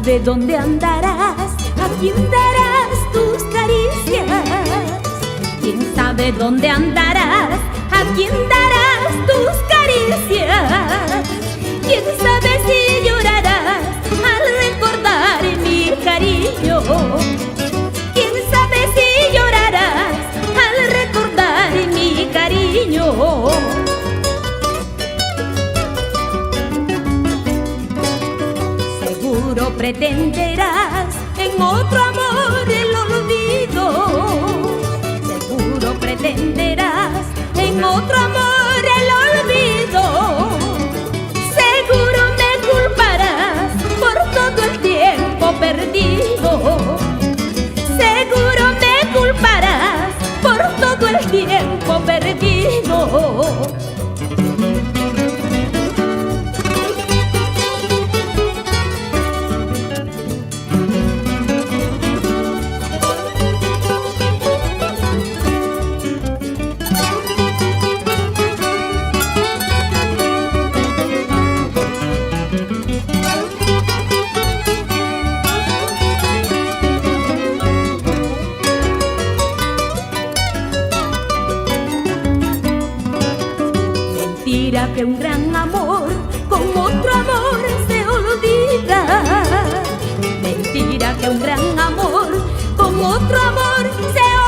sabe dónde andarás? ¿A quién darás tus caricias? ¿Quién sabe dónde andarás? ¿A quién darás tus caricias? ¿Quién sabe si llorarás al recordar mi cariño? ¿Quién sabe si llorarás al recordar mi cariño? Seguro pretenderás en otro amor el olvido. Seguro pretenderás en otro amor el olvido. Seguro me culparás por todo el tiempo perdido. Seguro me culparás por todo el tiempo perdido. Mentira que un gran amor con otro amor se olvida. Mentira que un gran amor con otro amor se olvida.